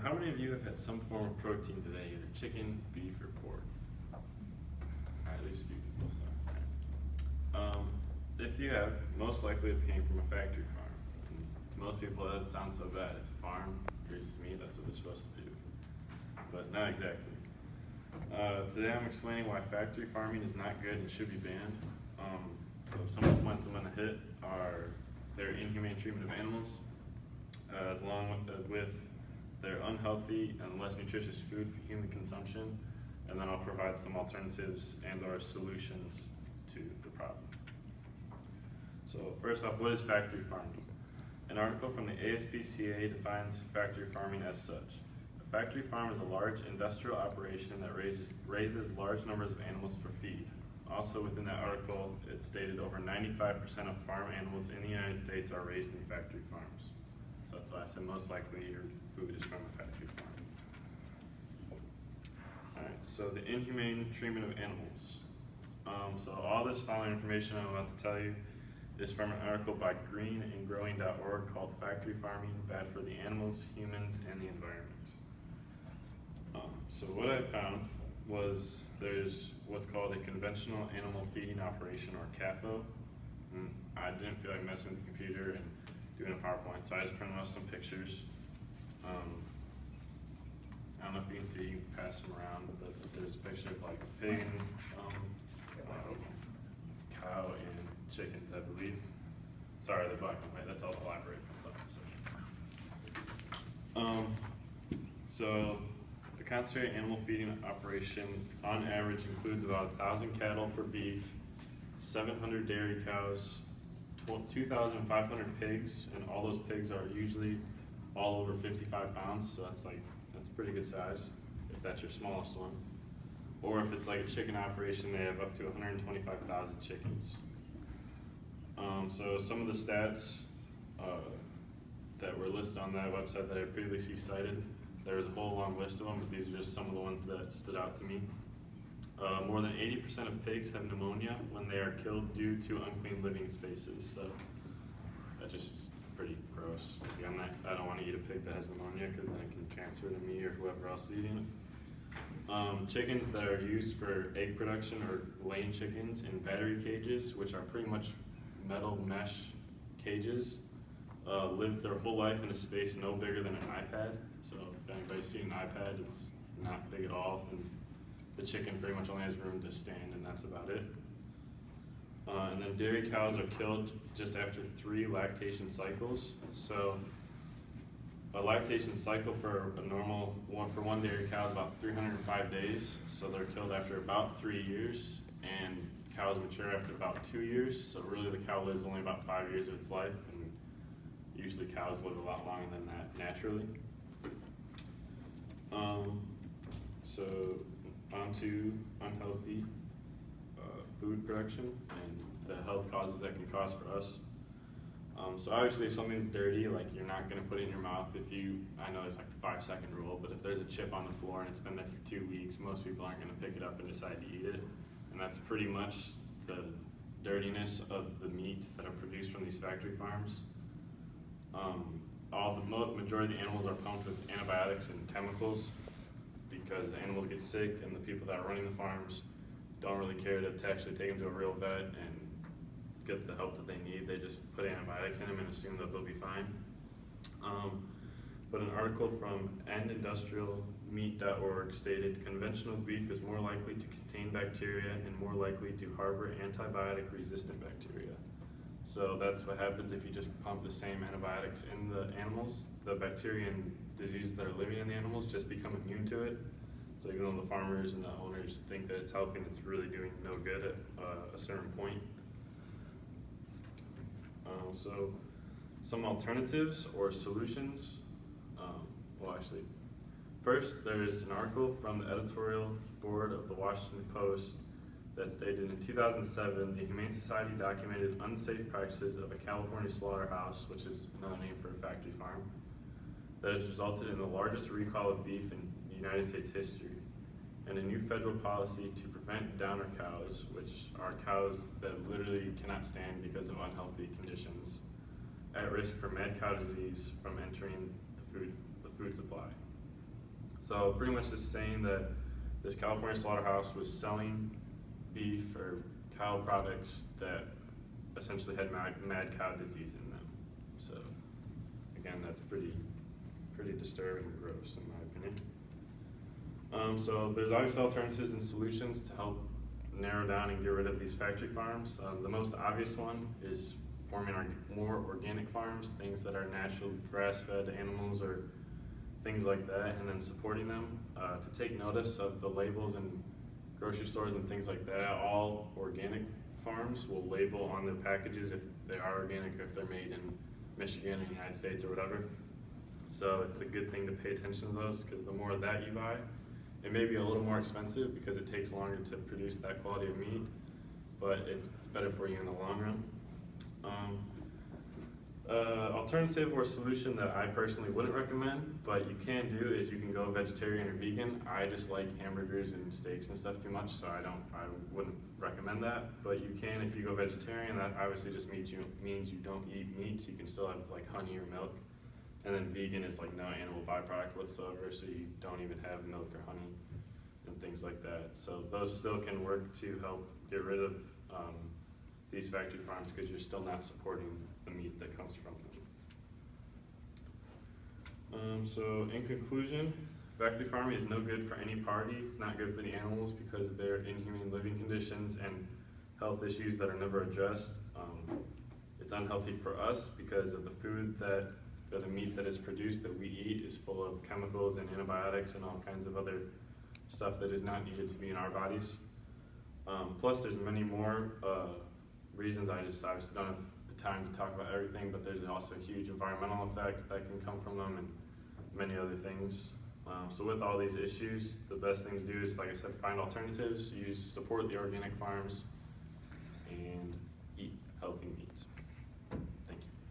how many of you have had some form of protein today, either chicken, beef, or pork? At least a few people. So, if you have, most likely it's came from a factory farm. And most people, that sounds so bad. It's a farm, produces meat, that's what they're supposed to do. But not exactly. Today I'm explaining why factory farming is not good and should be banned. So some of the points I'm going to hit are their inhumane treatment of animals, as long with their unhealthy and less nutritious food for human consumption, and then I'll provide some alternatives and or solutions to the problem. So first off, what is factory farming? An article from the ASPCA defines factory farming as such. A factory farm is a large industrial operation that raises large numbers of animals for feed. Also within that article, it stated over 95% of farm animals in the United States are raised in factory farms. So that's why I said most likely your food is from a factory farm. Alright, so the inhumane treatment of animals. So all this following information I'm about to tell you is from an article by greenandgrowing.org called Factory Farming, Bad for the Animals, Humans, and the Environment. So what I found was there's what's called a conventional animal feeding operation, or CAFO. And I didn't feel like messing with the computer and doing a PowerPoint, so I just printed out some pictures. I don't know if you can see, you can pass them around, but there's a picture of like a pig and cow and chickens, I believe. Sorry, they're black and white, that's all the library puts up. So the concentrated animal feeding operation on average includes about 1,000 cattle for beef, 700 dairy cows, 2,500 pigs, and all those pigs are usually all over 55 pounds, so that's pretty good size if that's your smallest one. Or if it's like a chicken operation, they have up to 125,000 chickens. So some of the stats that were listed on that website that I previously cited, there's a whole long list of them, but these are just some of the ones that stood out to me. More than 80% of pigs have pneumonia when they are killed due to unclean living spaces. So that just is pretty gross. Again, I don't want to eat a pig that has pneumonia because then it can transfer to me or whoever else is eating it. Chickens that are used for egg production or laying chickens in battery cages, which are pretty much metal mesh cages, live their whole life in a space no bigger than an iPad. So if anybody's seen an iPad, it's not big at all. And the chicken pretty much only has room to stand, and that's about it. And then dairy cows are killed just after 3 lactation cycles. So a lactation cycle for a normal one for one dairy cow is about 305 days. So they're killed after about 3 years, and cows mature after about 2 years. So really the cow lives only about 5 years of its life, and usually cows live a lot longer than that naturally. So on to unhealthy food production and the health causes that can cause for us. So obviously if something's dirty, like you're not gonna put it in your mouth I know it's like the 5-second rule, but if there's a chip on the floor and it's been there for 2 weeks, most people aren't gonna pick it up and decide to eat it. And that's pretty much the dirtiness of the meat that are produced from these factory farms. The majority of the animals are pumped with antibiotics and chemicals because the animals get sick and the people that are running the farms don't really care to actually take them to a real vet and get the help that they need. They just put antibiotics in them and assume that they'll be fine. But an article from endindustrialmeat.org stated conventional beef is more likely to contain bacteria and more likely to harbor antibiotic-resistant bacteria. So that's what happens if you just pump the same antibiotics in the animals. The bacteria and diseases that are living in the animals just become immune to it. So even though the farmers and the owners think that it's helping, it's really doing no good at a certain point. So some alternatives or solutions. First there's an article from the editorial board of the Washington Post that stated in 2007, the Humane Society documented unsafe practices of a California slaughterhouse, which is another name for a factory farm, that has resulted in the largest recall of beef in United States history, and a new federal policy to prevent downer cows, which are cows that literally cannot stand because of unhealthy conditions, at risk for mad cow disease from entering the food supply. So pretty much just saying that this California slaughterhouse was selling beef or cow products that essentially had mad cow disease in them. So again, that's pretty disturbing and gross in my opinion. So there's obviously alternatives and solutions to help narrow down and get rid of these factory farms. The most obvious one is forming more organic farms, things that are natural grass-fed animals or things like that, and then supporting them. To take notice of the labels in grocery stores and things like that, all organic farms will label on their packages if they are organic or if they're made in Michigan or the United States or whatever. So it's a good thing to pay attention to those, because the more of that you buy, it may be a little more expensive because it takes longer to produce that quality of meat, but it's better for you in the long run. Alternative or solution that I personally wouldn't recommend, but you can do, is you can go vegetarian or vegan. I just like hamburgers and steaks and stuff too much, so I wouldn't recommend that. But you can, if you go vegetarian, that obviously just means you don't eat meat. You can still have like honey or milk. And then vegan is like no animal byproduct whatsoever, so you don't even have milk or honey and things like that. So those still can work to help get rid of these factory farms, because you're still not supporting the meat that comes from them. So in conclusion, factory farming is no good for any party. It's not good for the animals because they're inhumane living conditions and health issues that are never addressed. It's unhealthy for us because of the food or the meat that is produced that we eat is full of chemicals and antibiotics and all kinds of other stuff that is not needed to be in our bodies. Plus there's many more reasons. I just obviously don't have the time to talk about everything, but there's also a huge environmental effect that can come from them and many other things. So with all these issues, the best thing to do is, like I said, find alternatives, support the organic farms, and